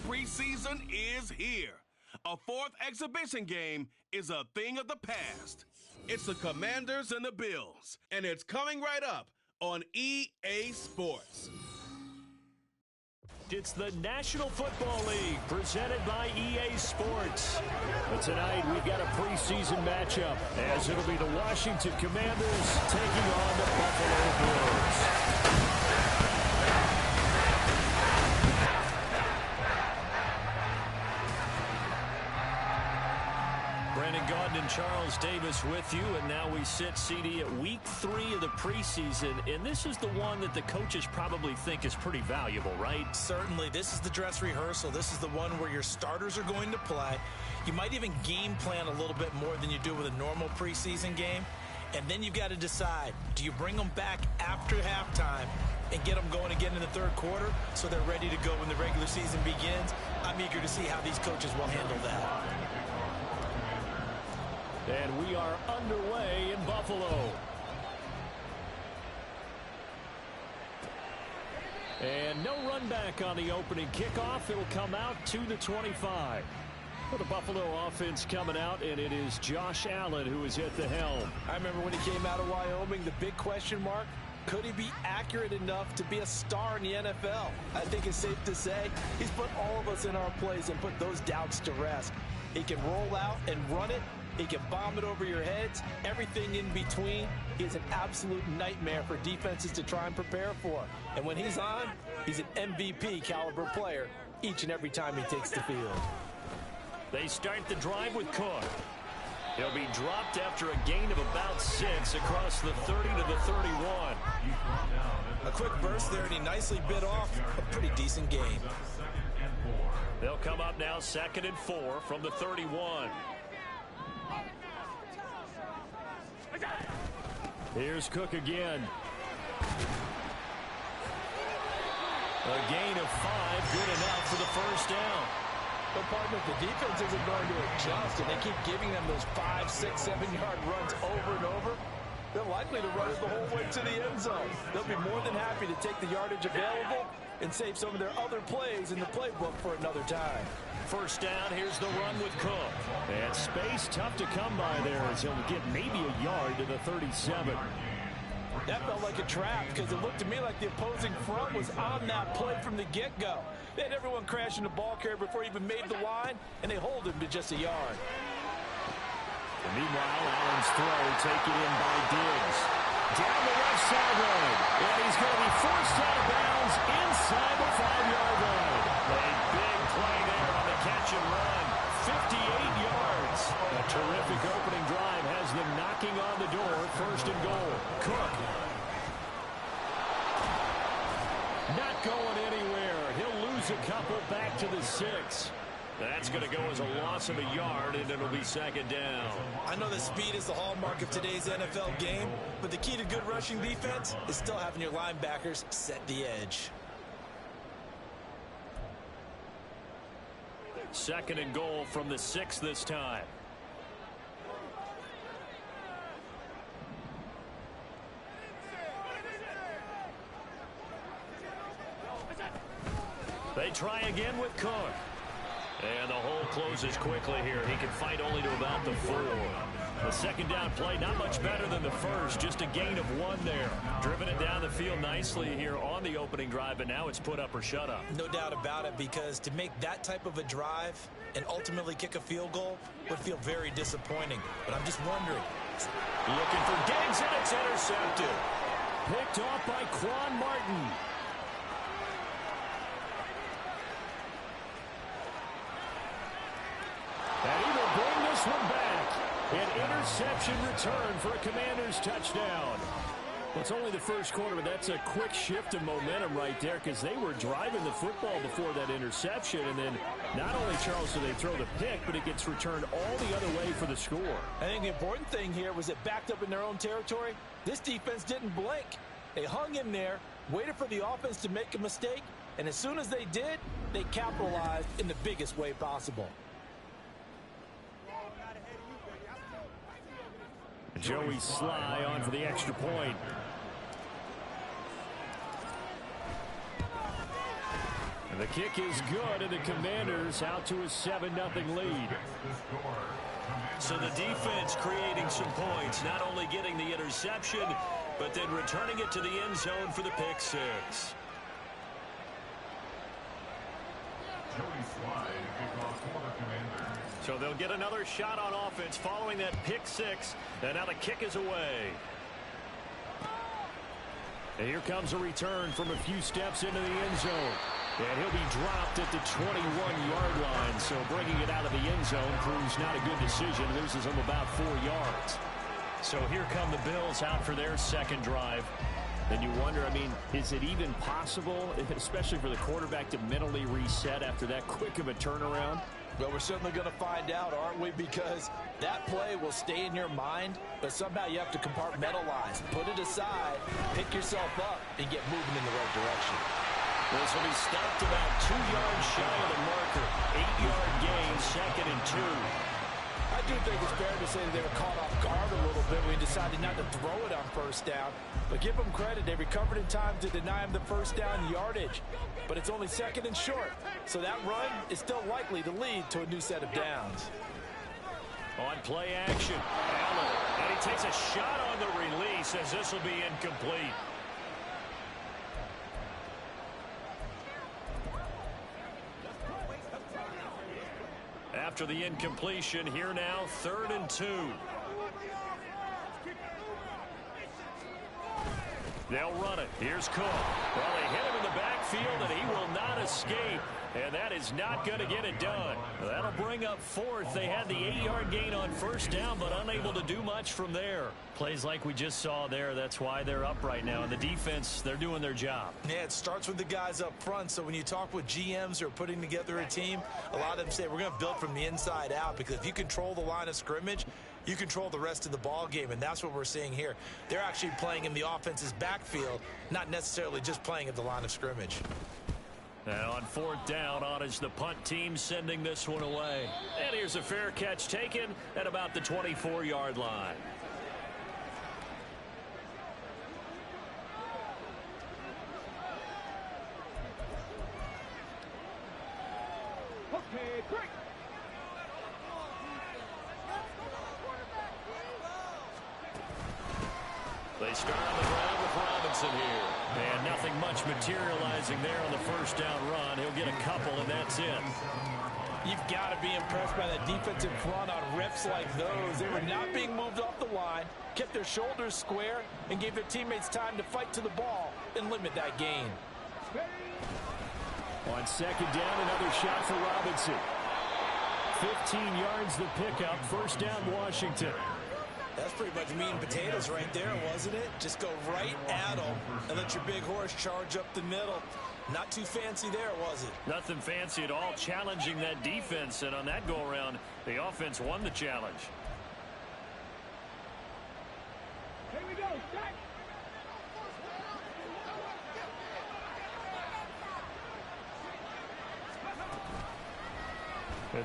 preseason is here. A fourth exhibition game is a thing of the past. It's the Commanders and the Bills, and it's coming right up on EA Sports. It's the National Football League presented by EA Sports. But tonight we've got a preseason matchup as it'll be the Washington Commanders taking on the Buffalo Bills. Brandon Gaudin and Charles Davis with you, and now we sit, CD, at week 3 of the preseason, and this is the one that the coaches probably think is pretty valuable, right? Certainly. This is the dress rehearsal. This is the one where your starters are going to play. You might even game plan a little bit more than you do with a normal preseason game, and then you've got to decide, do you bring them back after halftime and get them going again in the third quarter so they're ready to go when the regular season begins? I'm eager to see how these coaches will handle that. And we are underway in Buffalo. And no run back on the opening kickoff. It'll come out to the 25. For the Buffalo offense coming out, and it is Josh Allen who is at the helm. I remember when he came out of Wyoming, the big question mark, could he be accurate enough to be a star in the NFL? I think it's safe to say he's put all of us in our place and put those doubts to rest. He can roll out and run it. He can bomb it over your heads, everything in between. He's an absolute nightmare for defenses to try and prepare for. And when he's on, he's an MVP caliber player each and every time he takes the field. They start the drive with Cook. He'll be dropped after a gain of about 6 across the 30 to the 31. A quick burst there, and he nicely bit off a pretty decent gain. They'll come up now 2nd and 4 from the 31. Here's Cook again. A gain of 5, good enough for the first down. But partner, the defense isn't going to adjust, and they keep giving them those 5, 6, 7-yard runs over and over. They're likely to run it the whole way to the end zone. They'll be more than happy to take the yardage available and save some of their other plays in the playbook for another time. First down, here's the run with Cook. And space tough to come by there as he'll get maybe a yard to the 37. That felt like a trap because it looked to me like the opposing front was on that play from the get-go. They had everyone crashing the ball carrier before he even made the line, and they hold him to just a yard. And meanwhile, Allen's throw taken in by Diggs. Down the left sideline, and he's going to be forced out of bounds inside the 5-yard line. A big play there on the catch and run. 58 yards. A terrific opening drive has them knocking on the door. 1st and goal. Cook. Not going anywhere. He'll lose a couple back to the 6. That's going to go as a loss of a yard, and it'll be 2nd down. I know that speed is the hallmark of today's NFL game, but the key to good rushing defense is still having your linebackers set the edge. 2nd and goal from the 6 this time. They try again with Cook. And the hole closes quickly here. He can fight only to about the 4. The 2nd down play, not much better than the first. Just a gain of 1 there. Driven it down the field nicely here on the opening drive, and now it's put up or shut up. No doubt about it, because to make that type of a drive and ultimately kick a field goal would feel very disappointing. But I'm just wondering. Looking for Diggs, and it's intercepted. Picked off by Quan Martin. And he will bring this one back. An interception return for a Commanders touchdown. Well, it's only the first quarter, but that's a quick shift of momentum right there because they were driving the football before that interception. And then not only, Charles, do they throw the pick, but it gets returned all the other way for the score. I think the important thing here was it backed up in their own territory. This defense didn't blink. They hung in there, waited for the offense to make a mistake, and as soon as they did, they capitalized in the biggest way possible. Joey Sly on for the extra point. And the kick is good, and the Commanders out to a 7-0 lead. So the defense creating some points, not only getting the interception, but then returning it to the end zone for the pick six. So they'll get another shot on offense following that pick six, and now the kick is away. And here comes a return from a few steps into the end zone. And he'll be dropped at the 21-yard line. So bringing it out of the end zone proves not a good decision. Loses him about 4 yards. So here come the Bills out for their second drive. And you wonder, I mean, is it even possible, especially for the quarterback, to mentally reset after that quick of a turnaround? Well, we're certainly going to find out, aren't we? Because that play will stay in your mind, but somehow you have to compartmentalize. Put it aside, pick yourself up, and get moving in the right direction. Well, so he stopped about 2 yards shy of the marker. 8-yard gain, 2nd and 2. I do think it's fair to say that they were caught off guard a little bit when he decided not to throw it on first down. But give them credit. They recovered in time to deny him the first down yardage. But it's only 2nd and short. So that run is still likely to lead to a new set of downs. On play action, Allen. And he takes a shot on the release as this will be incomplete. After the incompletion, here now, 3rd and 2. They'll run it. Here's Cook. Well, they hit him in the backfield, and he will not escape. And that is not going to get it done. That'll bring up 4th. They had the 8-yard gain on first down, but unable to do much from there. Plays like we just saw there. That's why they're up right now. And the defense, they're doing their job. Yeah, it starts with the guys up front. So when you talk with GMs who are putting together a team, a lot of them say we're going to build from the inside out, because if you control the line of scrimmage, you control the rest of the ball game, and that's what we're seeing here. They're actually playing in the offense's backfield, not necessarily just playing at the line of scrimmage. And on 4th down, on is the punt team sending this one away. And here's a fair catch taken at about the 24-yard line. Okay, quick. They start on the ground with Robinson here. And nothing much materializing there on the first down run. He'll get a couple, and that's it. You've got to be impressed by that defensive front on reps like those. They were not being moved off the line, kept their shoulders square, and gave their teammates time to fight to the ball and limit that gain. On 2nd down, another shot for Robinson. 15 yards the pickup. First down, Washington. That's pretty much meat and potatoes right there, wasn't it? Just go right at them and let your big horse charge up the middle. Not too fancy there, was it? Nothing fancy at all, challenging that defense. And on that go-around, the offense won the challenge. Here we go. Start.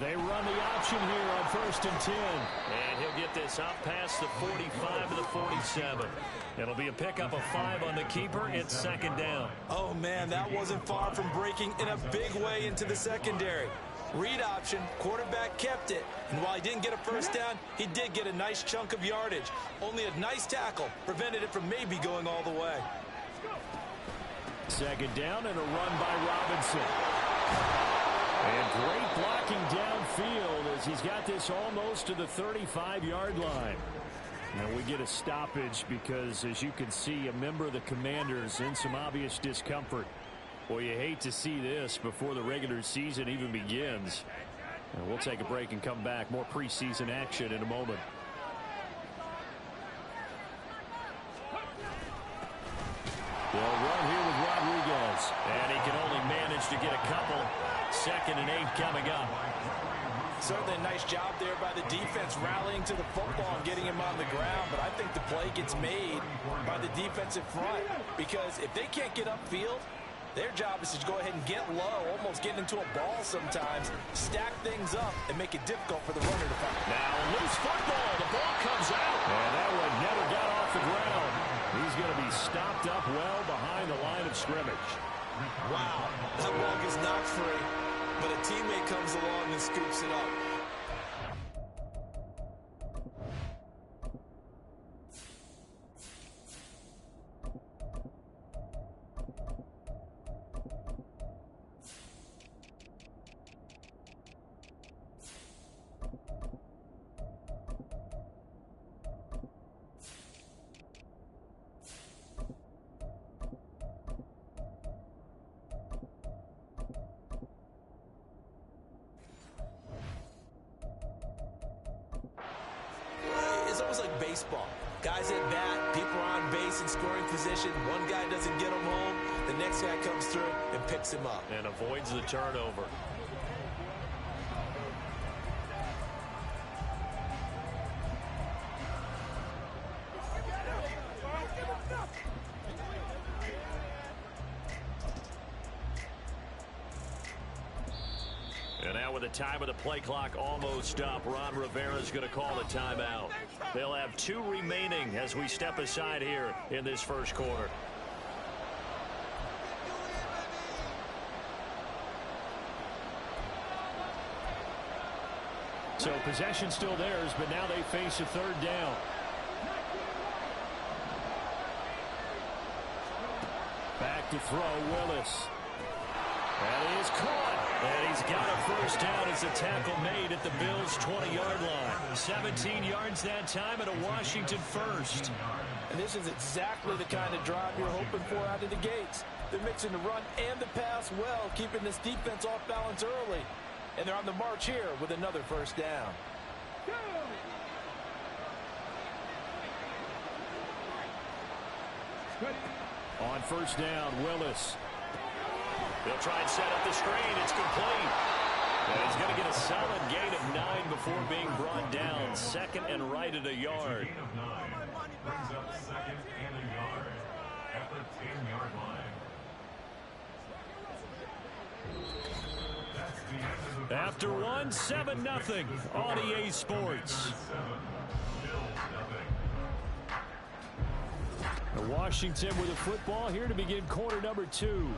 They run the option here on 1st and 10. And he'll get this out past the 45 to the 47. It'll be a pickup of 5 on the keeper. It's 2nd down. Oh, man, that wasn't far from breaking in a big way into the secondary. Read option, quarterback kept it. And while he didn't get a first down, he did get a nice chunk of yardage. Only a nice tackle prevented it from maybe going all the way. 2nd down and a run by Robinson. And great blocking downfield as he's got this almost to the 35-yard line. And we get a stoppage because, as you can see, a member of the Commanders in some obvious discomfort. Well, you hate to see this before the regular season even begins. And we'll take a break and come back. More preseason action in a moment. They'll run here with Rodriguez. And he can only manage to get a couple. 2nd and 8 coming up. Certainly a nice job there by the defense rallying to the football and getting him on the ground. But I think the play gets made by the defensive front, because if they can't get upfield, their job is to go ahead and get low, almost get into a ball sometimes, stack things up, and make it difficult for the runner to find. Now loose football. The ball comes out. And that one never got off the ground. He's going to be stopped up well behind the line of scrimmage. Wow, that ball gets knocked free, but a teammate comes along and scoops it up. It's almost like baseball. Guys at bat, people are on base in scoring position. One guy doesn't get him home. The next guy comes through and picks him up. And avoids the turnover. And now with the time of the play clock almost up, Ron Rivera's going to call the timeout. They'll have 2 remaining as we step aside here in this first quarter. So possession still theirs, but now they face a 3rd down. Back to throw, Willis. And he is caught. And he's got a first down as a tackle made at the Bills' 20-yard line. 17 yards that time and a Washington first. And this is exactly the kind of drive you're hoping for out of the gates. They're mixing the run and the pass well, keeping this defense off balance early. And they're on the march here with another first down. On first down, Willis. They'll try and set up the screen. It's complete. And he's going to get a solid gain of 9 before being brought down. 2nd and right at a yard. Gain of 9 brings up 2nd and a yard at the 10-yard line. After 1, 7-0 on EA Sports. Washington with the football here to begin quarter number 2.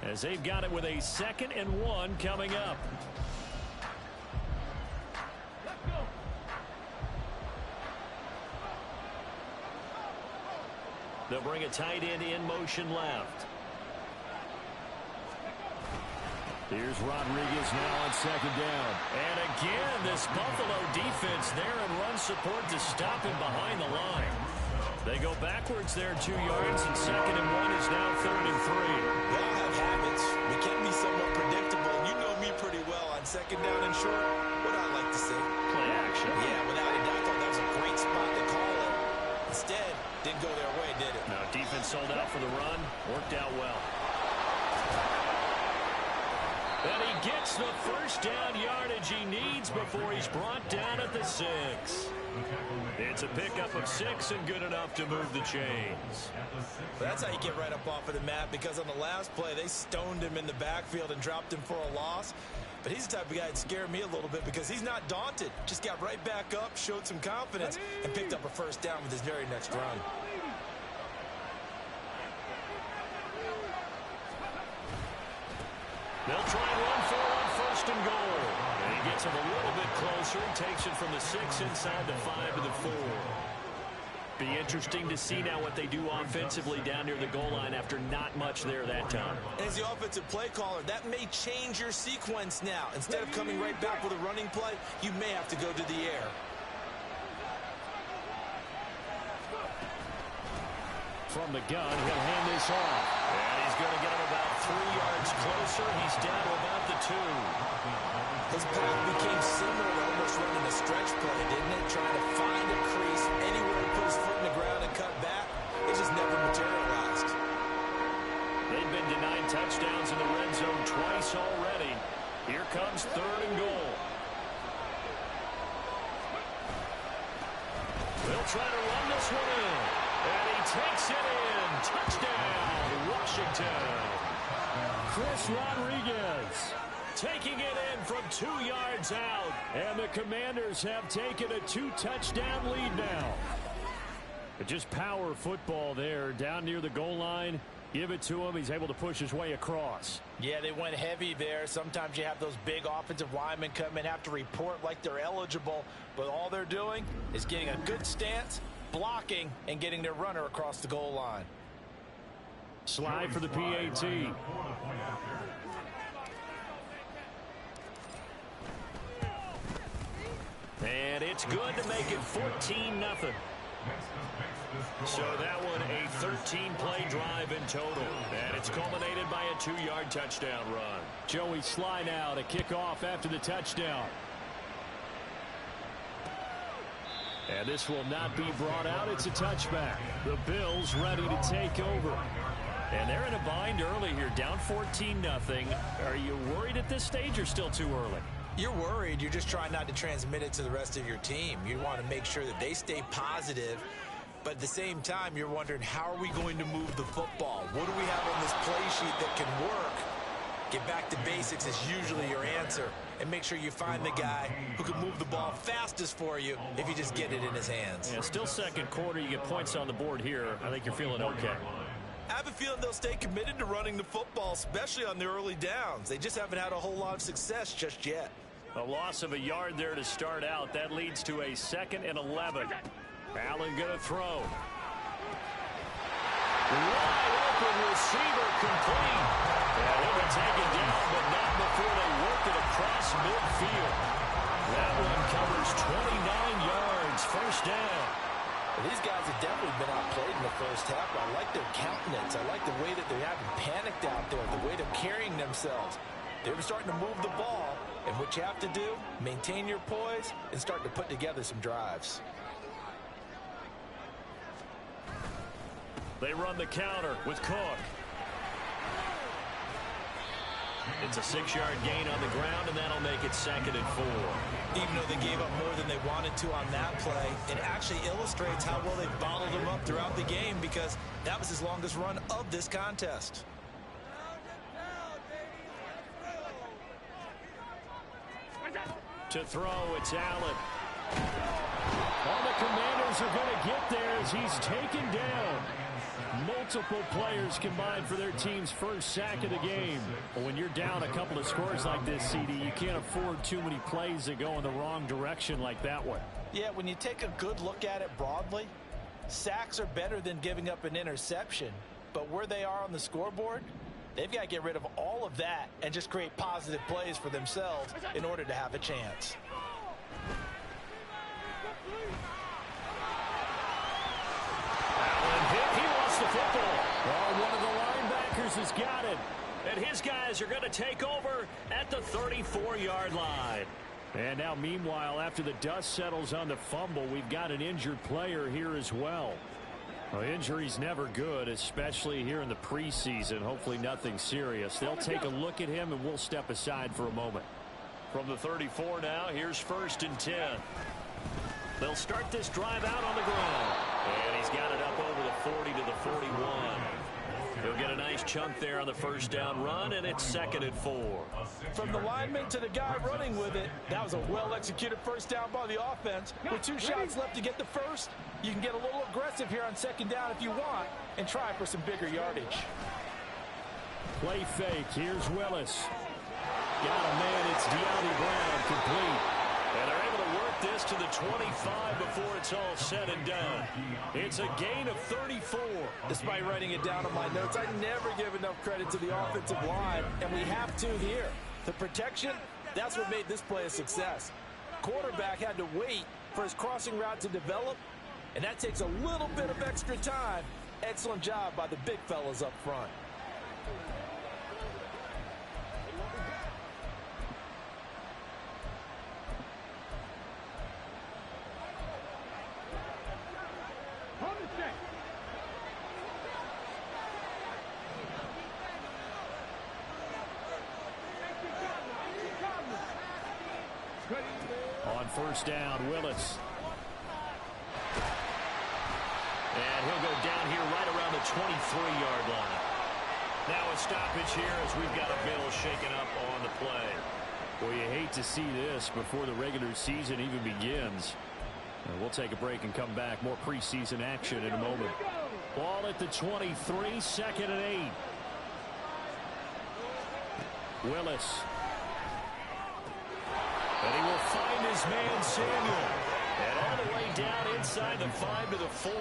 As they've got it with a 2nd and 1 coming up. They'll bring a tight end in motion left. Here's Rodriguez now on 2nd down. And again, this Buffalo defense there in run support to stop him behind the line. They go backwards there 2 yards, and 2nd and 1 is now 3rd and 3. We all have habits. We can be somewhat predictable. You know me pretty well. On 2nd down and short, what I like to see. Play action. Yeah, without a doubt, I thought that was a great spot to call it. Instead, didn't go their way, did it? No, defense sold out for the run. Worked out well. And he gets the first down yardage he needs before he's brought down at the 6. It's a pickup of 6 and good enough to move the chains. That's how you get right up off of the mat, because on the last play, they stoned him in the backfield and dropped him for a loss. But he's the type of guy that scared me a little bit because he's not daunted. Just got right back up, showed some confidence, and picked up a first down with his very next run. They'll try and run for on 1st and goal. And he gets him a little bit closer and takes it from the 6 inside the 5 to the 4. Be interesting to see now what they do offensively down near the goal line after not much there that time. As the offensive play caller, that may change your sequence now. Instead of coming right back with a running play, you may have to go to the air. From the gun, he'll hand this off. And he's going to get him about 3 yards closer. He's down to about the 2. His path became similar to almost running a stretch play, didn't it? Trying to find a crease anywhere to put his foot in the ground and cut back. It just never materialized. They've been denied touchdowns in the red zone twice already. Here comes 3rd and goal. They'll try to run this one in. And he takes it in. Touchdown, Washington. Chris Rodriguez taking it in from 2 yards out. And the Commanders have taken a 2-touchdown lead now. But just power football there down near the goal line. Give it to him. He's able to push his way across. Yeah, they went heavy there. Sometimes you have those big offensive linemen come and have to report like they're eligible, but all they're doing is getting a good stance, blocking, and getting their runner across the goal line. Slide for the PAT. And it's good to make it 14-0. So that one a 13-play drive in total. And it's culminated by a 2-yard touchdown run. Joey Sly now to kick off after the touchdown. And this will not be brought out. It's a touchback. The Bills ready to take over. And they're in a bind early here, down 14-0. Are you worried at this stage or still too early? You're worried. You're just trying not to transmit it to the rest of your team. You want to make sure that they stay positive. But at the same time, you're wondering, how are we going to move the football? What do we have on this play sheet that can work? Get back to basics is usually your answer. And make sure you find the guy who can move the ball fastest for you if you just get it in his hands. Yeah, still second quarter. You get points on the board here. I think you're feeling okay. I have a feeling they'll stay committed to running the football, especially on the early downs. They just haven't had a whole lot of success just yet. A loss of a yard there to start out. That leads to a 2nd and 11. Allen going to throw. Wide open receiver complete. And he'll be taken down, but not before they work it across midfield. That one covers 29 yards. First down. These guys have definitely been outplayed in the first half. I like their countenance. I like the way that they haven't panicked out there, the way they're carrying themselves. They're starting to move the ball, and what you have to do, maintain your poise and start to put together some drives. They run the counter with Cook. It's a 6-yard gain on the ground, and that'll make it 2nd and 4. Even though they gave up more than they wanted to on that play, it actually illustrates how well they bottled them up throughout the game, because that was his longest run of this contest. To throw, it's Allen. All the Commanders are going to get there as he's taken down. Multiple players combined for their team's first sack of the game. But when you're down a couple of scores like this, CD, you can't afford too many plays that go in the wrong direction like that one. Yeah, when you take a good look at it broadly, sacks are better than giving up an interception. But where they are on the scoreboard, they've got to get rid of all of that and just create positive plays for themselves in order to have a chance. He lost the football. Oh, one of the linebackers has got it. And his guys are going to take over at the 34-yard line. And now, meanwhile, after the dust settles on the fumble, we've got an injured player here as well. Well, injury's never good, especially here in the preseason. Hopefully nothing serious. They'll take a look at him, and we'll step aside for a moment. From the 34 now, here's 1st and 10. They'll start this drive out on the ground. And he's got it up over the 40 to the 41. He'll get a nice chunk there on the first down run, and it's 2nd and 4. From the lineman to the guy running with it, that was a well-executed first down by the offense. With 2 shots left to get the first, you can get a little aggressive here on 2nd down if you want and try for some bigger yardage. Play fake. Here's Willis. Got a man. It's De'Ami Brown complete. And they're able to work this to the 25 before it's all said and done. It's a gain of 34. Despite writing it down on my notes, I never give enough credit to the offensive line, and we have to here. The protection, that's what made this play a success. Quarterback had to wait for his crossing route to develop, and that takes a little bit of extra time. Excellent job by the big fellas up front. On first down, Willis. And he'll go down here right around the 23-yard line. Now a stoppage here as we've got a bill shaken up on the play. Well, you hate to see this before the regular season even begins. And we'll take a break and come back. More preseason action in a moment. Ball at the 23, 2nd and 8. Willis. And he will find his man Samuel. And all the way down inside the 5 to the 4.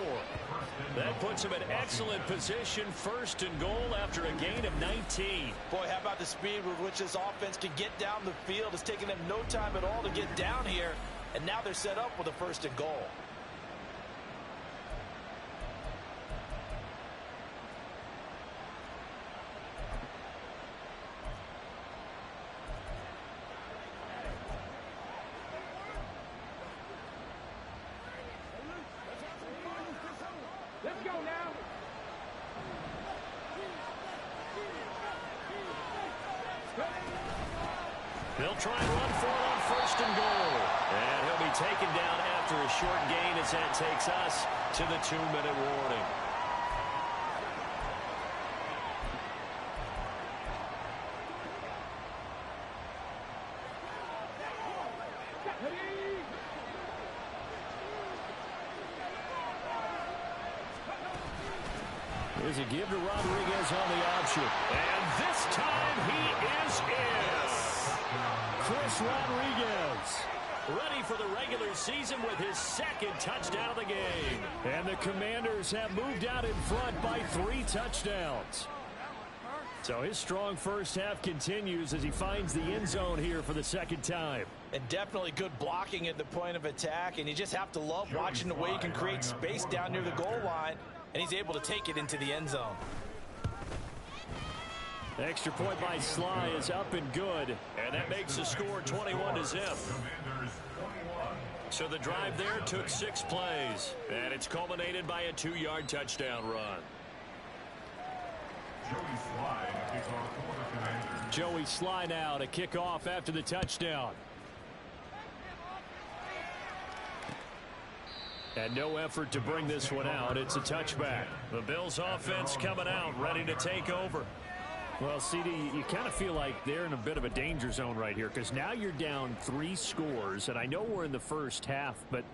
That puts him in excellent position, 1st and goal after a gain of 19. Boy, how about the speed with which this offense can get down the field? It's taken them no time at all to get down here. And now they're set up with a 1st and goal. Let's go now. They'll try and run for it on 1st and goal. And he'll be taken down after a short gain as that takes us to the 2-minute warning. There's a give to Rodriguez on the option. And this time he is in. Chris Rodriguez, ready for the regular season with his 2nd touchdown of the game. And the Commanders have moved out in front by 3 touchdowns. So his strong first half continues as he finds the end zone here for the 2nd time. And definitely good blocking at the point of attack. And you just have to love watching the way he can create space down near the goal line. And he's able to take it into the end zone. Extra point by Sly is up and good. And that makes the score 21-0. So the drive there took 6 plays. And it's culminated by a 2-yard touchdown run. Joey Sly now to kick off after the touchdown. And no effort to bring this one out. It's a touchback. The Bills offense coming out, ready to take over. Well, CD, you kind of feel like they're in a bit of a danger zone right here because now you're down 3 scores. And I know we're in the first half, but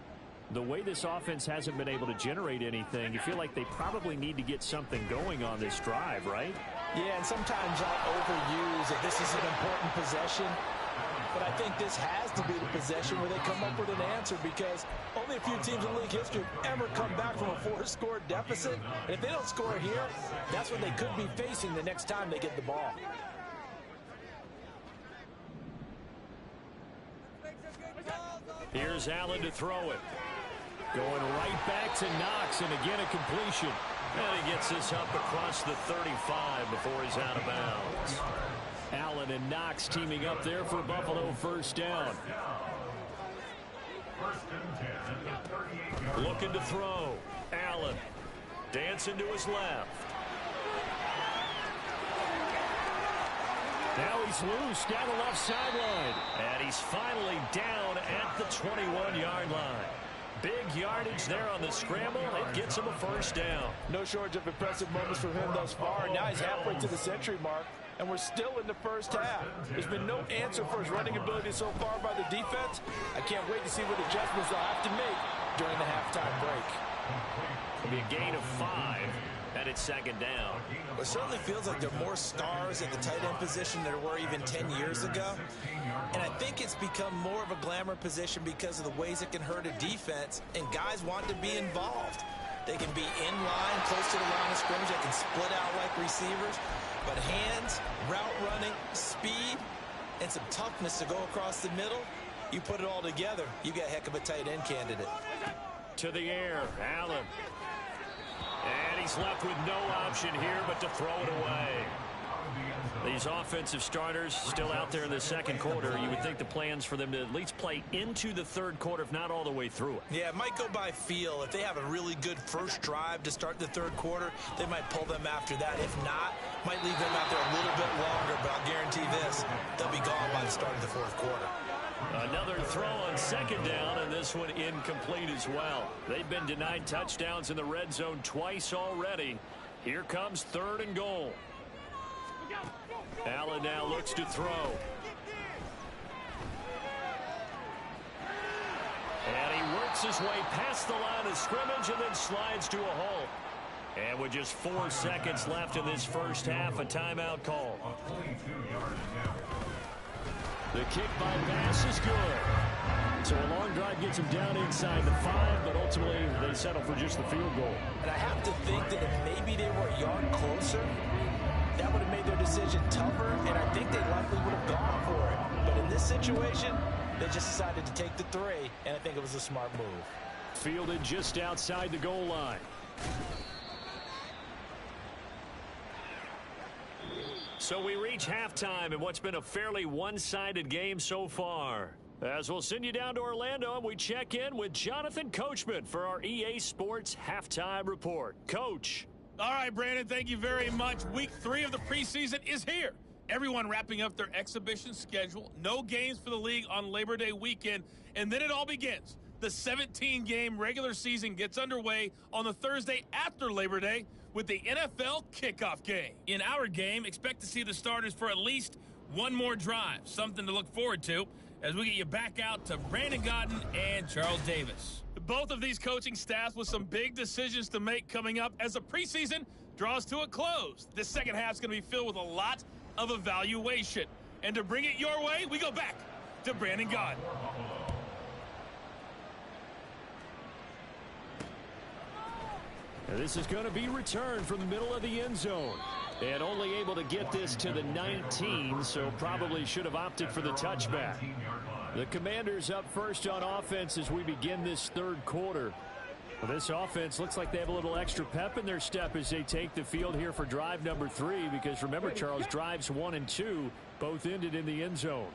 the way this offense hasn't been able to generate anything, you feel like they probably need to get something going on this drive, right? Yeah, and sometimes I'll overuse that this is an important possession. But I think this has to be the possession where they come up with an answer because only a few teams in league history have ever come back from a 4-score deficit. And if they don't score here, that's what they could be facing the next time they get the ball. Here's Allen to throw it. Going right back to Knox, and again a completion. And he gets this up across the 35 before he's out of bounds. Allen and Knox teaming up there for Buffalo 1st down. Looking to throw. Allen dancing to his left. Now he's loose down the left sideline. And he's finally down at the 21-yard line. Big yardage there on the scramble. It gets him a 1st down. No shortage of impressive moments from him thus far. Now he's halfway to the century mark, and we're still in the first half. There's been no answer for his running ability so far by the defense. I can't wait to see what adjustments they'll have to make during the halftime break. It'll be a gain of 5, and it's 2nd down. It certainly feels like there are more stars at the tight end position than there were even 10 years ago. And I think it's become more of a glamour position because of the ways it can hurt a defense, and guys want to be involved. They can be in line, close to the line of scrimmage. They can split out like receivers. But hands, route running, speed, and some toughness to go across the middle, you put it all together, you got a heck of a tight end candidate. To the air, Allen. And he's left with no option here but to throw it away. These offensive starters still out there in the 2nd quarter. You would think the plans for them to at least play into the 3rd quarter, if not all the way through it. Yeah, it might go by feel. If they have a really good first drive to start the 3rd quarter, they might pull them after that. If not, might leave them out there a little bit longer, but I'll guarantee this, they'll be gone by the start of the 4th quarter. Another throw on 2nd down, and this one incomplete as well. They've been denied touchdowns in the red zone twice already. Here comes 3rd and goal. Allen now looks to throw. And he works makes his way past the line of scrimmage and then slides to a halt. And with just 4 seconds left in this first half, a timeout call. The kick by Bass is good. So a long drive gets them down inside the 5, but ultimately they settle for just the field goal. And I have to think that if maybe they were a yard closer, that would have made their decision tougher, and I think they likely would have gone for it. But in this situation, they just decided to take the 3, and I think it was a smart move. Fielded just outside the goal line. So we reach halftime in what's been a fairly one-sided game so far. As we'll send you down to Orlando, and we check in with Jonathan Coachman for our EA Sports Halftime Report. Coach. All right, Brandon, thank you very much. Week 3 of the preseason is here. Everyone wrapping up their exhibition schedule. No games for the league on Labor Day weekend, and then it all begins. The 17-game regular season gets underway on the Thursday after Labor Day with the NFL kickoff game. In our game, expect to see the starters for at least one more drive, something to look forward to as we get you back out to Brandon Godden and Charles Davis. Both of these coaching staffs with some big decisions to make coming up as the preseason draws to a close. This second half is going to be filled with a lot of evaluation. And to bring it your way, we go back to Brandon Godden. And this is going to be returned from the middle of the end zone. And only able to get this to the 19, so probably should have opted for the touchback. The Commanders up first on offense as we begin this third quarter. Well, this offense looks like they have a little extra pep in their step as they take the field here for drive number 3, because remember, Charles, drives 1 and 2 both ended in the end zone.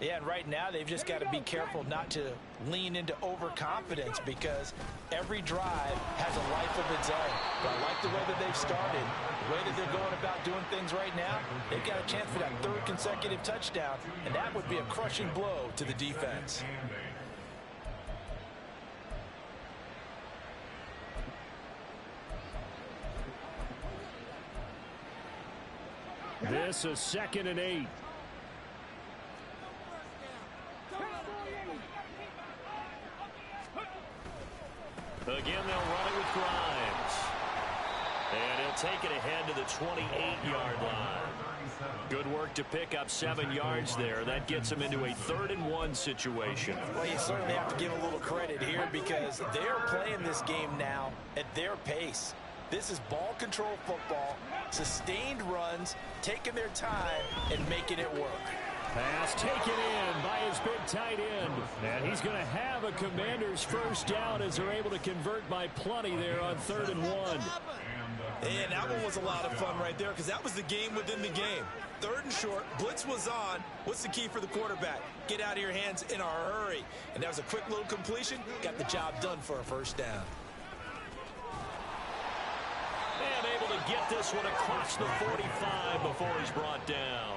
Yeah, and right now they've just got to be careful not to lean into overconfidence, because every drive has a life of its own. But I like the way that they've started, the way that they're going about doing things right now. They've got a chance for that 3rd consecutive touchdown, and that would be a crushing blow to the defense. This is 2nd and 8. Again, they'll run it with Grimes. And he'll take it ahead to the 28-yard line. Good work to pick up 7 yards there. That gets them into a 3rd and 1 situation. Well, you certainly have to give a little credit here, because they're playing this game now at their pace. This is ball control football, sustained runs, taking their time, and making it work. Pass taken in by his big tight end. And he's going to have a Commander's first down as they're able to convert by plenty there on 3rd and 1. And that one was a lot of fun right there, because that was the game within the game. 3rd and short, blitz was on. What's the key for the quarterback? Get out of your hands in a hurry. And that was a quick little completion. Got the job done for a first down. And able to get this one across the 45 before he's brought down.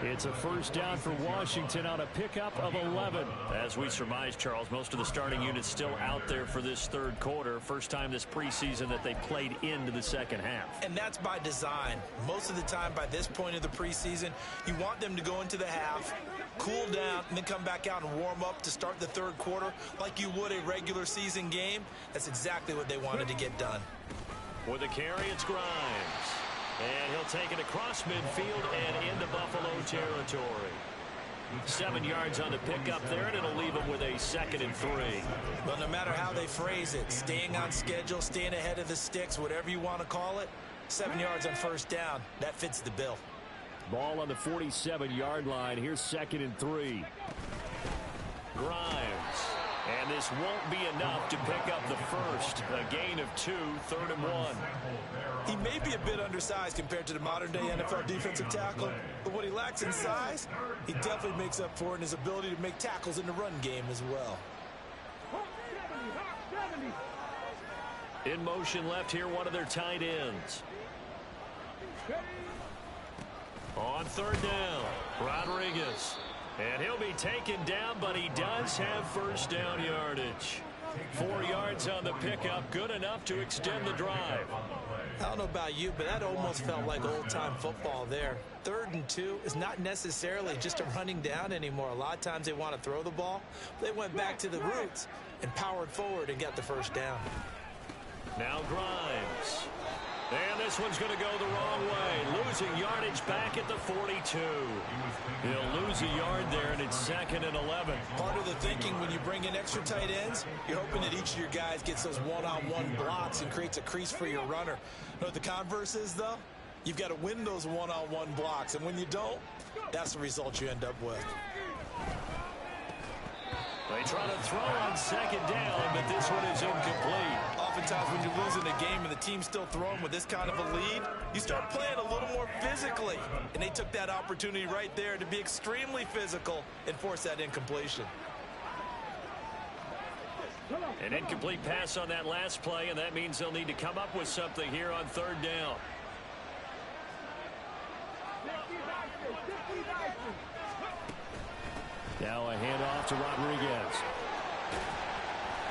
It's a first down for Washington on a pickup of 11. As we surmise, Charles, most of the starting units still out there for this third quarter. First time this preseason that they played into the second half. And that's by design. Most of the time by this point of the preseason, you want them to go into the half, cool down, and then come back out and warm up to start the third quarter like you would a regular season game. That's exactly what they wanted to get done. With a carry, it's Grimes. And he'll take it across midfield and into Buffalo territory. 7 yards on the pickup there, and it'll leave him with a 2nd and 3. Well, no matter how they phrase it, staying on schedule, staying ahead of the sticks, whatever you want to call it, 7 yards on first down, that fits the bill. Ball on the 47-yard line. Here's 2nd and 3. Grimes. And this won't be enough to pick up the first. A gain of 2, 3rd and 1. He may be a bit undersized compared to the modern-day NFL defensive tackle, but what he lacks in size, he definitely makes up for in his ability to make tackles in the run game as well. In motion left here, one of their tight ends. On 3rd down, Rodriguez. And he'll be taken down, but he does have first down yardage. 4 yards on the pickup, good enough to extend the drive. I don't know about you, but that almost felt like old-time football there. 3rd and 2 is not necessarily just a running down anymore. A lot of times they want to throw the ball. They went back to the roots. and powered forward and got the first down. Now Grimes. And this one's going to go the wrong way. Losing yardage back at the 42. He'll lose a yard there, and it's 2nd and 11. Part of the thinking when you bring in extra tight ends, you're hoping that each of your guys gets those one-on-one blocks and creates a crease for your runner. You know what the converse is, though? You've got to win those one-on-one blocks, and when you don't, that's the result you end up with. They try to throw on 2nd down, but this one is incomplete. Oftentimes when you're losing a game and the team's still throwing with this kind of a lead, you start playing a little more physically. And they took that opportunity right there to be extremely physical and force that incompletion. An incomplete pass on that last play, and that means they'll need to come up with something here on 3rd down. Now a handoff to Rodriguez.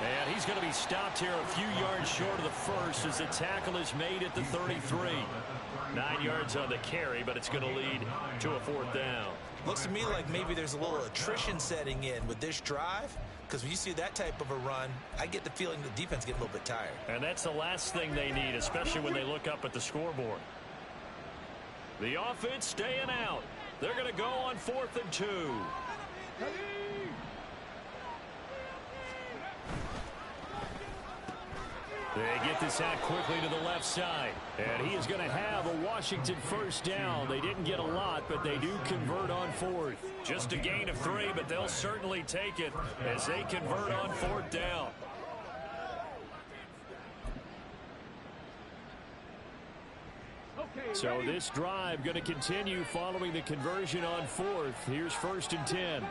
And he's going to be stopped here a few yards short of the first as the tackle is made at the 33. 9 yards on the carry, but it's going to lead to a 4th down. Looks to me like maybe there's a little attrition setting in with this drive, because when you see that type of a run, I get the feeling the defense gets a little bit tired. And that's the last thing they need, especially when they look up at the scoreboard. The offense staying out. They're going to go on 4th and 2. They get this out quickly to the left side. And he is going to have a Washington first down. They didn't get a lot, but they do convert on 4th. Just a gain of 3, but they'll certainly take it as they convert on 4th down. So this drive going to continue following the conversion on 4th. Here's 1st and 10.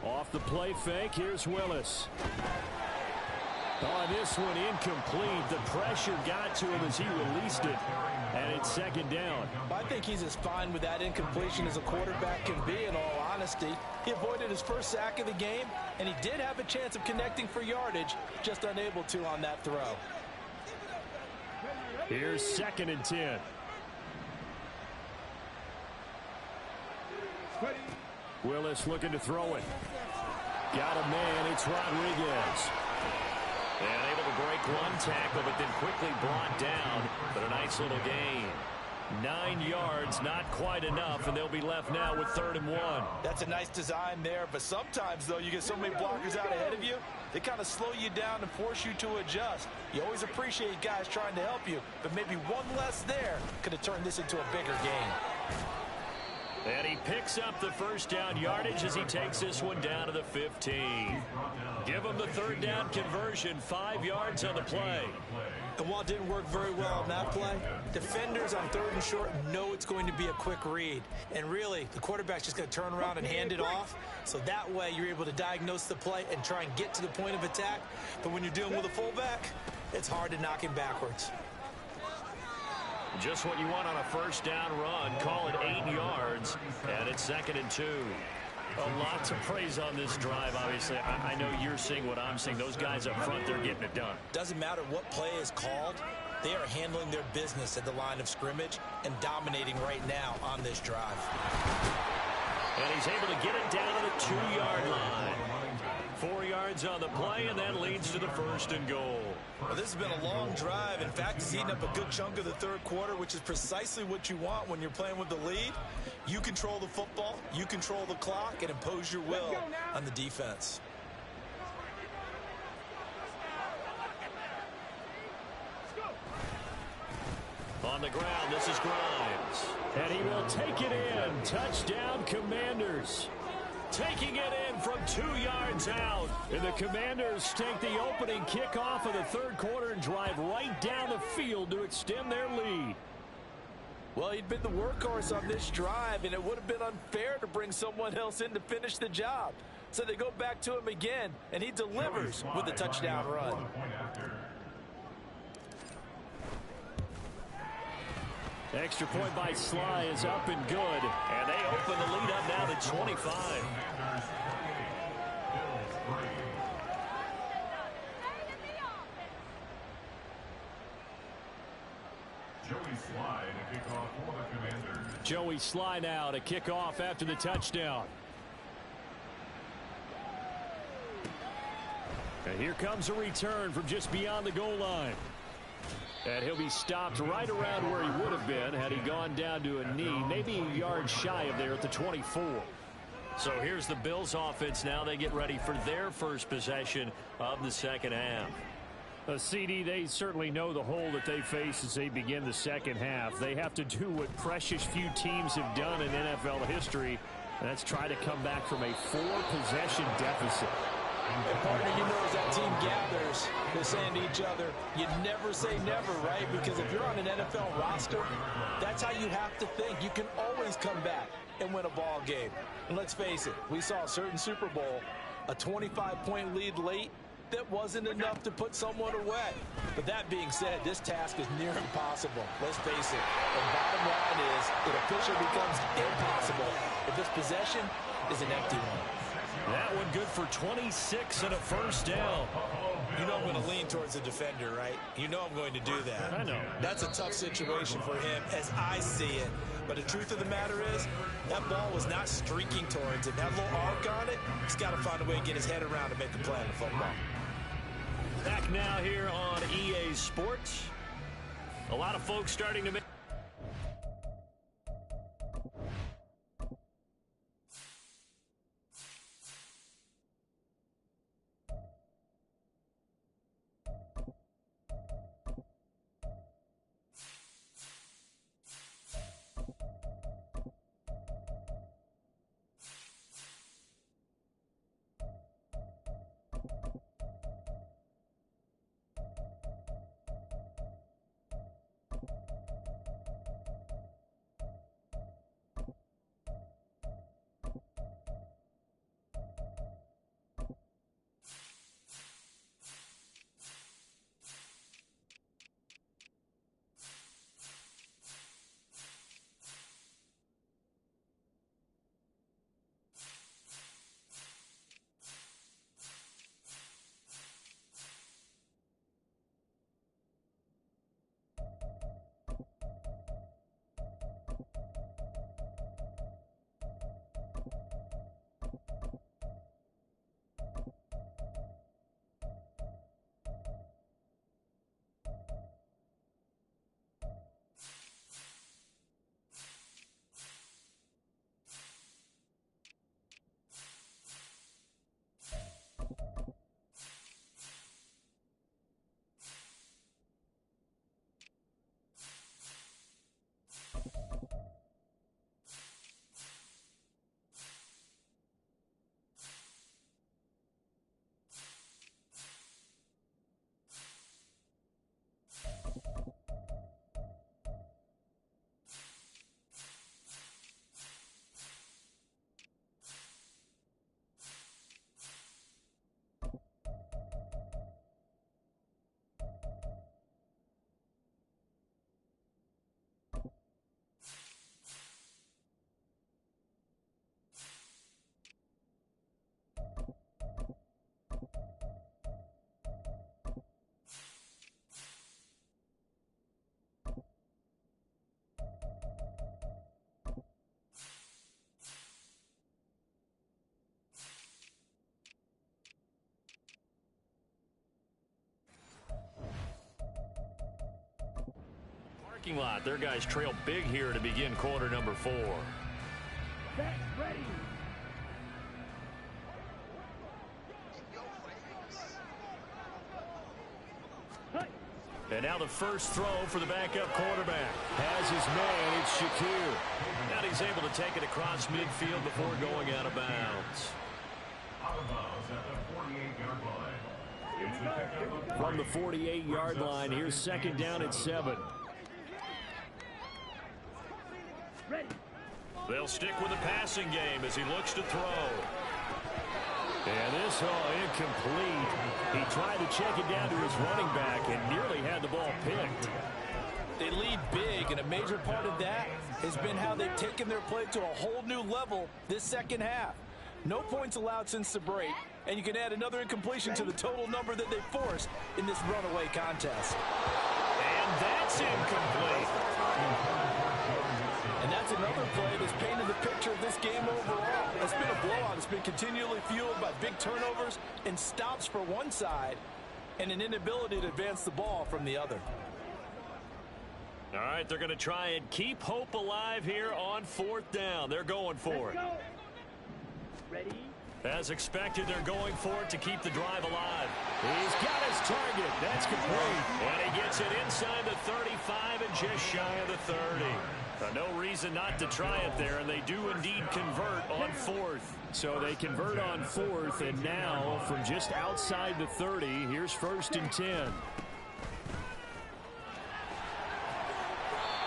Off the play fake, here's Willis. Oh, this one incomplete. The pressure got to him as he released it, and it's 2nd down. I think he's as fine with that incompletion as a quarterback can be, in all honesty. He avoided his first sack of the game, and he did have a chance of connecting for yardage, just unable to on that throw. Here's 2nd and 10. Willis looking to throw it. Got a man, it's Rodriguez. And able to break one tackle, but then quickly brought down. But a nice little gain. 9 yards, not quite enough, and they'll be left now with 3rd and 1. That's a nice design there, but sometimes, though, you get so many blockers out ahead of you, they kind of slow you down and force you to adjust. You always appreciate guys trying to help you, but maybe one less there could have turned this into a bigger game. And he picks up the first down yardage as he takes this one down to the 15. Give him the 3rd down conversion, 5 yards on the play. And while it didn't work very well on that play, defenders on 3rd and short know it's going to be a quick read. And really, the quarterback's just going to turn around and hand it off. So that way, you're able to diagnose the play and try and get to the point of attack. But when you're dealing with a fullback, it's hard to knock him backwards. Just what you want on a first down run. Call it 8 yards, and it's 2nd and 2. A lot to praise on this drive, obviously. I know you're seeing what I'm seeing. Those guys up front, they're getting it done. Doesn't matter what play is called. They are handling their business at the line of scrimmage and dominating right now on this drive. And he's able to get it down to the 2-yard line. 4 yards on the play, and that leads to the 1st and goal. Well, this has been a long drive. In fact, it's eaten up a good chunk of the 3rd quarter, which is precisely what you want when you're playing with the lead. You control the football, you control the clock, and impose your will on the defense. On the ground, this is Grimes. And he will take it in. Touchdown, Commanders. Taking it in from 2 yards out. And the Commanders take the opening kickoff of the 3rd quarter and drive right down the field to extend their lead. Well, he'd been the workhorse on this drive, and it would have been unfair to bring someone else in to finish the job. So they go back to him again, and he delivers with a touchdown run. Extra point by Sly is up and good. And they open the lead up now to 25. Joey Sly to kick off for the Commanders. Joey Sly now to kick off after the touchdown. And here comes a return from just beyond the goal line. And he'll be stopped right around where he would have been had he gone down to a knee, maybe a yard shy of there at the 24. So here's the Bills offense now. They get ready for their first possession of the second half. CD, they certainly know the hole that they face as they begin the second half. They have to do what precious few teams have done in NFL history, and that's try to come back from a 4-possession deficit. And partner, you know, as that team gathers, they're saying to each other, you never say never, right? Because if you're on an NFL roster, that's how you have to think. You can always come back and win a ball game. And let's face it, we saw a certain Super Bowl, a 25-point lead late, that wasn't enough to put someone away. But that being said, this task is near impossible. Let's face it. The bottom line is it officially becomes impossible if this possession is an empty one. That one good for 26 and a first down. You know I'm going to lean towards the defender, right? You know I'm going to do that. I know. That's a tough situation for him as I see it. But the truth of the matter is, that ball was not streaking towards it. That little arc on it, he's got to find a way to get his head around to make a play in the football. Back now here on EA Sports. A lot of folks starting to make... lot. Their guys trail big here to begin quarter number 4. Ready. And now the first throw for the backup quarterback. Has his man, it's Shakir. Now he's able to take it across midfield before going out of bounds. Out of bounds at the 48-yard line. From the 48-yard line, here's second down at 7. They'll stick with the passing game as he looks to throw. And this incomplete. He tried to check it down to his running back and nearly had the ball picked. They lead big, and a major part of that has been how they've taken their play to a whole new level this second half. No points allowed since the break, and you can add another incompletion to the total number that they forced in this runaway contest. And and that's incomplete. And that's another play that's painted the picture of this game overall. It's been a blowout. It's been continually fueled by big turnovers and stops for one side and an inability to advance the ball from the other. All right, they're going to try and keep hope alive here on 4th down. They're going for it. Ready? As expected, they're going for it to keep the drive alive. He's got his target. That's complete. And he gets it inside the 35 and just shy of the 30. No reason not to try it there, and they do indeed convert on 4th. So they convert on 4th, and now from just outside the 30, here's 1st and 10.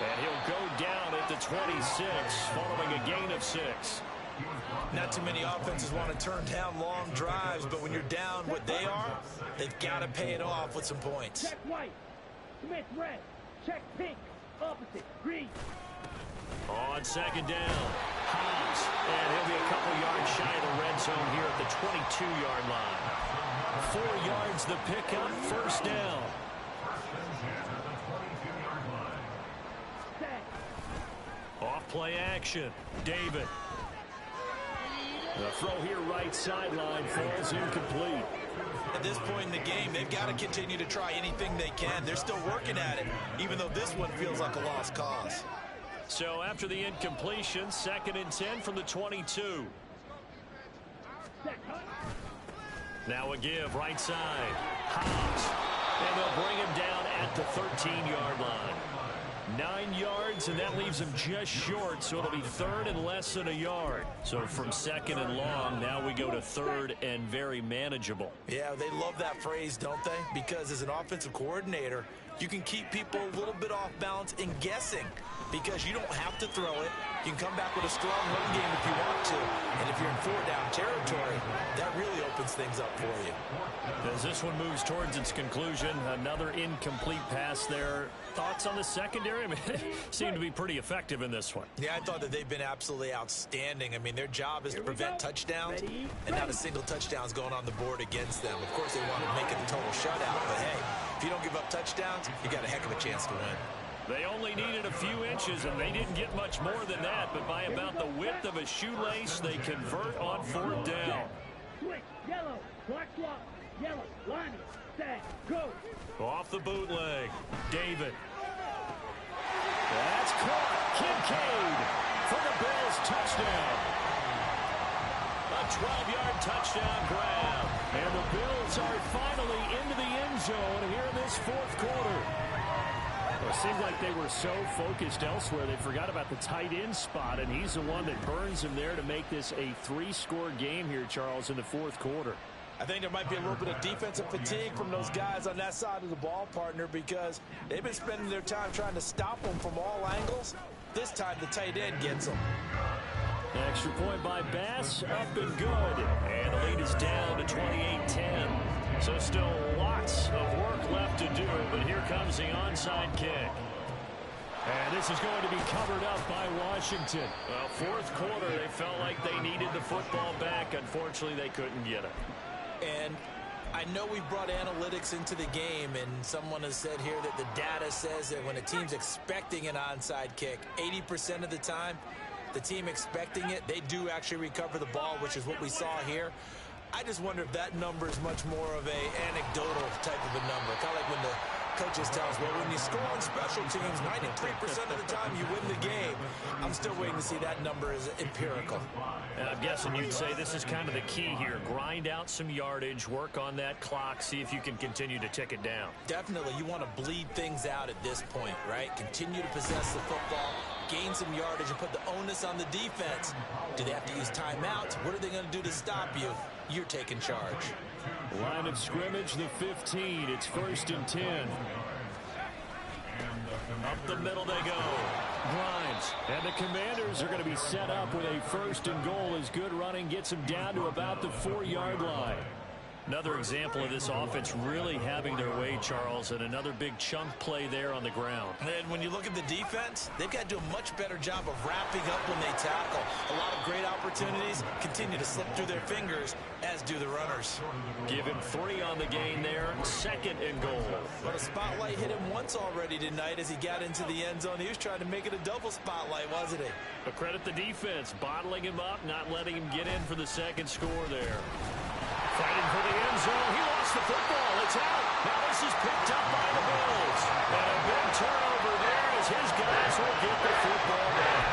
And he'll go down at the 26 following a gain of 6. Not too many offenses want to turn down long drives, but when you're down what they are, they've got to pay it off with some points. Check white. Smith red. Check pink. Opposite. Green. On 2nd down, Hobbs. And he'll be a couple yards shy of the red zone here at the 22-yard line. 4 yards the pickup, 1st down. Off play action. David. The throw here right sideline falls incomplete. At this point in the game, they've got to continue to try anything they can. They're still working at it, even though this one feels like a lost cause. So after the incompletion, 2nd and 10 from the 22. Now a give right side. Hobbs. And they'll bring him down at the 13-yard line. 9 yards, and that leaves him just short, so it'll be 3rd and less than a yard. So from 2nd and long, now we go to 3rd and very manageable. Yeah, they love that phrase, don't they? Because as an offensive coordinator, you can keep people a little bit off balance and guessing because you don't have to throw it. You can come back with a strong run game if you want to. And if you're in 4-down territory, that really opens things up for you. As this one moves towards its conclusion, another incomplete pass there. Thoughts on the secondary? I mean, seem to be pretty effective in this one. Yeah, I thought that they've been absolutely outstanding. I mean, their job is to prevent touchdowns, and not a single touchdown is going on the board against them. Of course, they want to make it a total shutout, but hey, if you don't give up touchdowns, you got a heck of a chance to win. They only needed a few inches, and they didn't get much more than that, but by about the width of a shoelace, they convert on 4th down. Switch. Yellow. Black swap. Yellow. Line. Set. Go. Off the bootleg. David. That's caught. Kincaid for the Bills touchdown. A 12-yard touchdown grab. And the Bills are finally into the end zone here in this 4th quarter. Well, it seemed like they were so focused elsewhere they forgot about the tight end spot, and he's the one that burns him there to make this a 3-score game here, Charles, in the 4th quarter. I think there might be a little bit of defensive fatigue from those guys on that side of the ball, partner, because they've been spending their time trying to stop them from all angles. This time the tight end gets them. Extra point by Bass, up and good. And the lead is down to 28-10. So still lots of work left to do, but here comes the onside kick. And this is going to be covered up by Washington. Well, 4th quarter, they felt like they needed the football back. Unfortunately, they couldn't get it. And I know we brought analytics into the game, and someone has said here that the data says that when a team's expecting an onside kick, 80% of the time, the team expecting it, they do actually recover the ball, which is what we saw here. I just wonder if that number is much more of a anecdotal type of a number. Kind of like when the coaches tell us, well, when you score on special teams, 93% of the time you win the game. I'm still waiting to see that number is empirical. And I'm guessing you'd say this is kind of the key here. Grind out some yardage, work on that clock, see if you can continue to tick it down. Definitely. You want to bleed things out at this point, right? Continue to possess the football, gain some yardage, and put the onus on the defense. Do they have to use timeouts? What are they going to do to stop you? You're taking charge. Line of scrimmage, the 15. It's 1st and 10. Up the middle they go. Grimes. And the Commanders are going to be set up with a 1st and goal as good running gets them down to about the 4-yard line. Another example of this offense really having their way, Charles, and another big chunk play there on the ground. And when you look at the defense, they've got to do a much better job of wrapping up when they tackle. A lot of great opportunities continue to slip through their fingers, as do the runners. Give him 3 on the gain there, 2nd and goal. But a spotlight hit him once already tonight as he got into the end zone. He was trying to make it a double spotlight, wasn't he? But credit the defense, bottling him up, not letting him get in for the 2nd score there. Fighting for the end zone. He lost the football. It's out. Now this is picked up by the Bills. And a big turnover there as his guys will get the football back.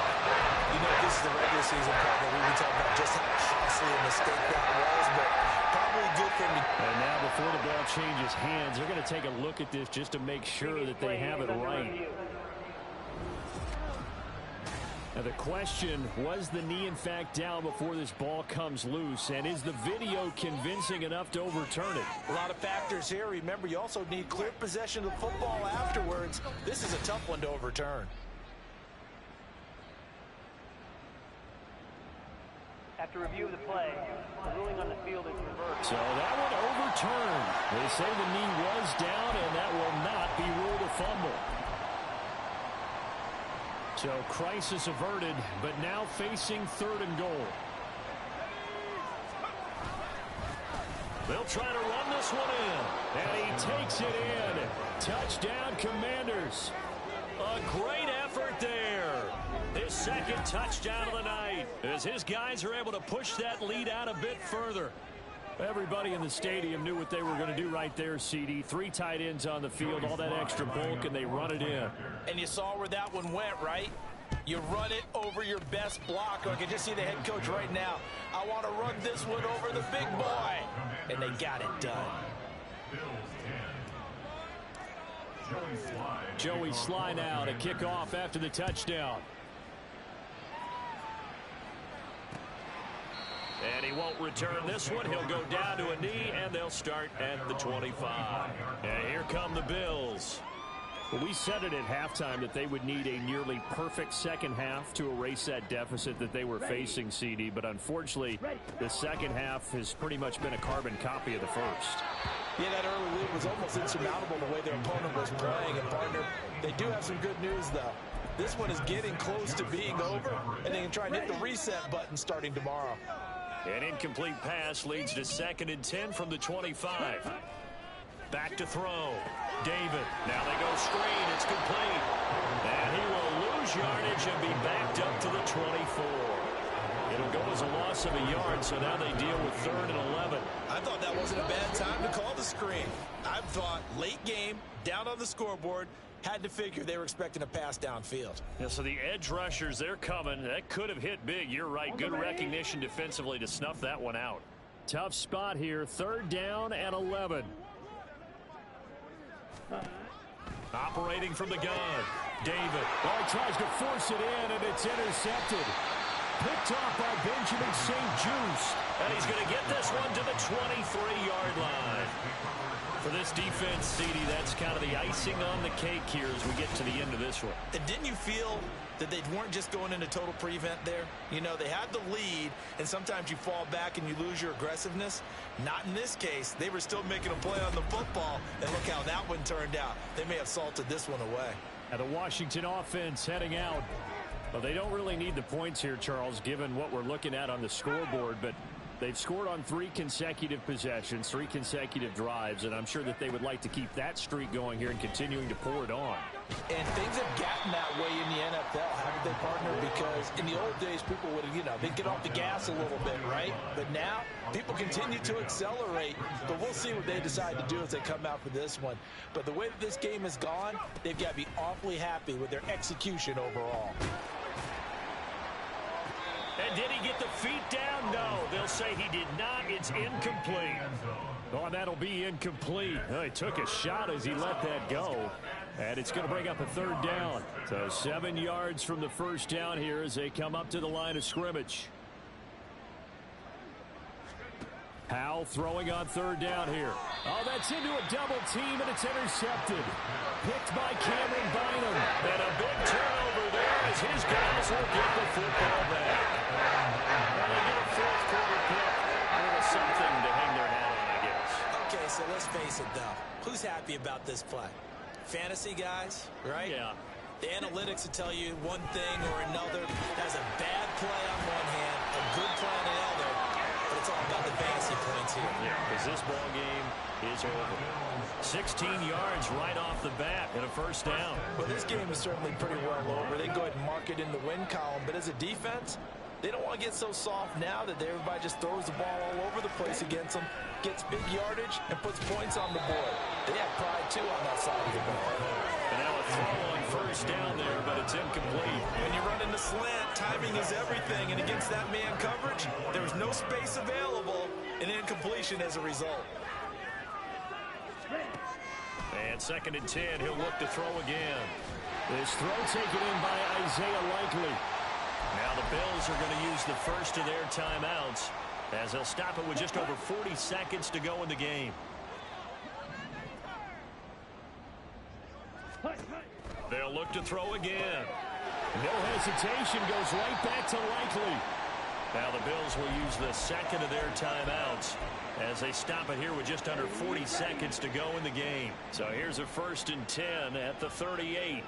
You know, this is the regular season part that we were talking about just how costly a mistake that was, but probably good for me. And now before the ball changes hands, they're going to take a look at this just to make sure that they have it right. Now the question, was the knee in fact down before this ball comes loose? And is the video convincing enough to overturn it? A lot of factors here. Remember, you also need clear possession of the football afterwards. This is a tough one to overturn. After review of the play, the ruling on the field is reversed. So that one overturned. They say the knee was down, and that will not be ruled a fumble. So crisis averted, but now facing 3rd and goal. They'll try to run this one in, and he takes it in. Touchdown, Commanders. A great effort there. His 2nd touchdown of the night as his guys are able to push that lead out a bit further. Everybody in the stadium knew what they were going to do right there, CD. 3 tight ends on the field, all that extra bulk, and they run it in. And you saw where that one went, right? You run it over your best blocker. I can just see the head coach right now. I want to run this one over the big boy. And they got it done. Joey Sly now to kick off after the touchdown. And he won't return this one. He'll go down to a knee, and they'll start at the 25. And here come the Bills. Well, we said it at halftime that they would need a nearly perfect second half to erase that deficit that they were facing, CD. But unfortunately, the second half has pretty much been a carbon copy of the first. Yeah, that early lead was almost insurmountable the way their opponent was playing. And, partner, they do have some good news, though. This one is getting close to being over, and they can try and hit the reset button starting tomorrow. An incomplete pass leads to 2nd and 10 from the 25. Back to throw. David. Now they go screen. It's complete. And he will lose yardage and be backed up to the 24. It'll go as a loss of a yard, so now they deal with 3rd and 11. I thought that wasn't a bad time to call the screen. I thought late game, down on the scoreboard, had to figure they were expecting a pass downfield. Yeah, so the edge rushers, they're coming. That could have hit big. You're right. Good recognition defensively to snuff that one out. Tough spot here. 3rd down and 11. Operating from the gun. David. Well, he tries to force it in, and it's intercepted. Picked off by Benjamin St-Juste. And he's going to get this one to the 23-yard line. For this defense, CD, that's kind of the icing on the cake here as we get to the end of this one. And didn't you feel that they weren't just going into total prevent there? You know, they had the lead, and sometimes you fall back and you lose your aggressiveness. Not in this case. They were still making a play on the football, and look how that one turned out. They may have salted this one away. And the Washington offense heading out. Well, they don't really need the points here, Charles, given what we're looking at on the scoreboard, but they've scored on 3 consecutive possessions, 3 consecutive drives, and I'm sure that they would like to keep that streak going here and continuing to pour it on. And things have gotten that way in the NFL, haven't they, partner? Because in the old days, people would, they'd get off the gas a little bit, right? But now, people continue to accelerate. But we'll see what they decide to do as they come out for this one. But the way that this game has gone, they've got to be awfully happy with their execution overall. And did he get the feet down? No. They'll say he did not. It's incomplete. Oh, that'll be incomplete. Oh, he took a shot as he let that go. And it's going to bring up a 3rd down. So 7 yards from the first down here as they come up to the line of scrimmage. Howell throwing on 3rd down here. Oh, that's into a double team, and it's intercepted. Picked by Cameron Bynum. And a big turnover there as his guys will get the football back. Well, they get a 4th quarter pick. A little something to hang their hat on, I guess. So let's face it, though. Who's happy about this play? Fantasy guys, right? Yeah. The analytics will tell you one thing or another. That's a bad play on one hand, a good play on the other, but it's all about the fantasy points here. Yeah, because this ball game is over. 16 yards right off the bat and a first down. Well, this game is certainly pretty well over. They can go ahead and mark it in the win column, but as a defense, they don't want to get so soft now that everybody just throws the ball all over the place against them, gets big yardage, and puts points on the board. They have pride, too, on that side of the ball. And now a throw on first down there, but it's incomplete. When you run in the slant, timing is everything, and against that man coverage, there was no space available, and incompletion as a result. And 2nd and 10, he'll look to throw again. This throw taken in by Isaiah Likely. Now the Bills are going to use the first of their timeouts as they'll stop it with just over 40 seconds to go in the game. They'll look to throw again. No hesitation, goes right back to Likely. Now the Bills will use the second of their timeouts as they stop it here with just under 40 seconds to go in the game. So here's a 1st and 10 at the 38.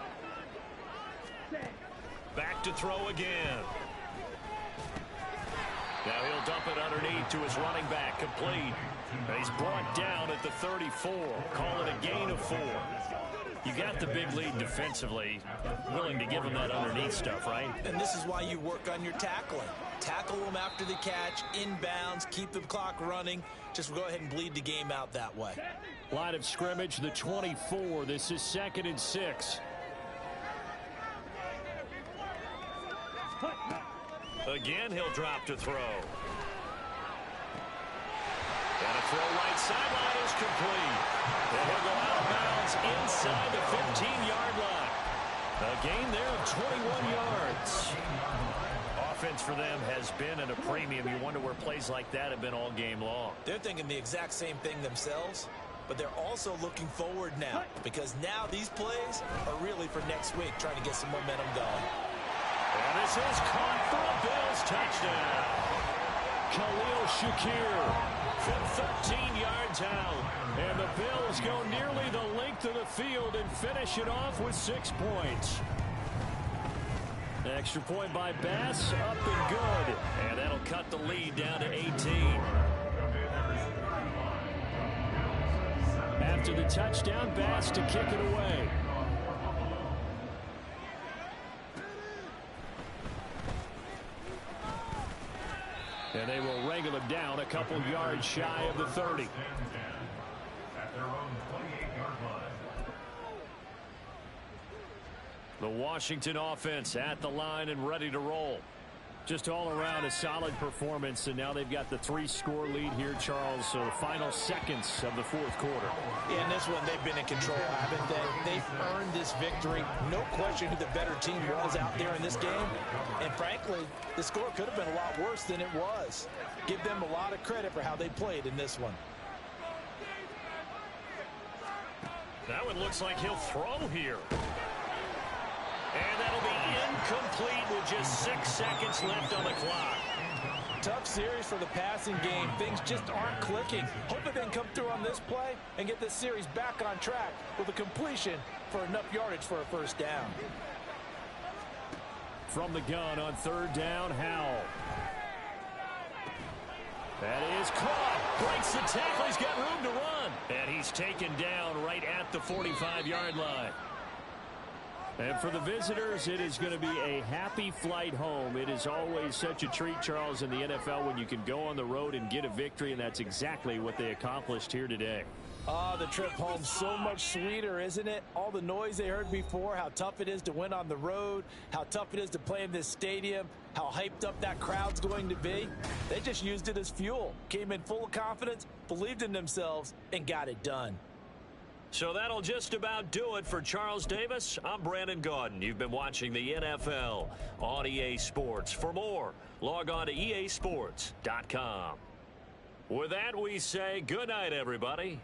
Back to throw again. Now he'll dump it underneath to his running back, complete. And he's brought down at the 34. Call it a gain of 4. You got the big lead defensively, willing to give him that underneath stuff, right? And this is why you work on your tackling. Tackle them after the catch, inbounds, keep the clock running. Just go ahead and bleed the game out that way. Line of scrimmage, the 24. This is 2nd and 6. Again, he'll drop to throw. And a throw right sideline is complete. And he'll go out of bounds inside the 15-yard line. A gain there of 21 yards. Offense for them has been at a premium. You wonder where plays like that have been all game long. They're thinking the exact same thing themselves, but they're also looking forward now because now these plays are really for next week, trying to get some momentum going. And this is caught for a Bills touchdown. Khalil Shakir from 13 yards out. And the Bills go nearly the length of the field and finish it off with 6 points. Extra point by Bass, up and good. And that'll cut the lead down to 18. After the touchdown, Bass to kick it away. And they will wrangle him down a couple yards shy of the 30. The Washington offense at the line and ready to roll. Just all around a solid performance, and now they've got the 3-score lead here, Charles. So the final seconds of the 4th quarter. Yeah, in this one, they've been in control, haven't they? They've earned this victory. No question who the better team was out there in this game. And frankly, the score could have been a lot worse than it was. Give them a lot of credit for how they played in this one. That one looks like he'll throw here. And that'll be incomplete with just 6 seconds left on the clock. Tough series for the passing game. Things just aren't clicking. Hope they can come through on this play and get this series back on track with a completion for enough yardage for a first down. From the gun on 3rd down, Howell. That is caught. Breaks the tackle. He's got room to run. And he's taken down right at the 45-yard line. And for the visitors, it is going to be a happy flight home. It is always such a treat, Charles, in the NFL when you can go on the road and get a victory, and that's exactly what they accomplished here today. The trip home so much sweeter, isn't it? All the noise they heard before, how tough it is to win on the road, how tough it is to play in this stadium, how hyped up that crowd's going to be. They just used it as fuel, came in full of confidence, believed in themselves, and got it done. So that'll just about do it for Charles Davis. I'm Brandon Gaudin. You've been watching the NFL on EA Sports. For more, log on to easports.com. With that, we say good night, everybody.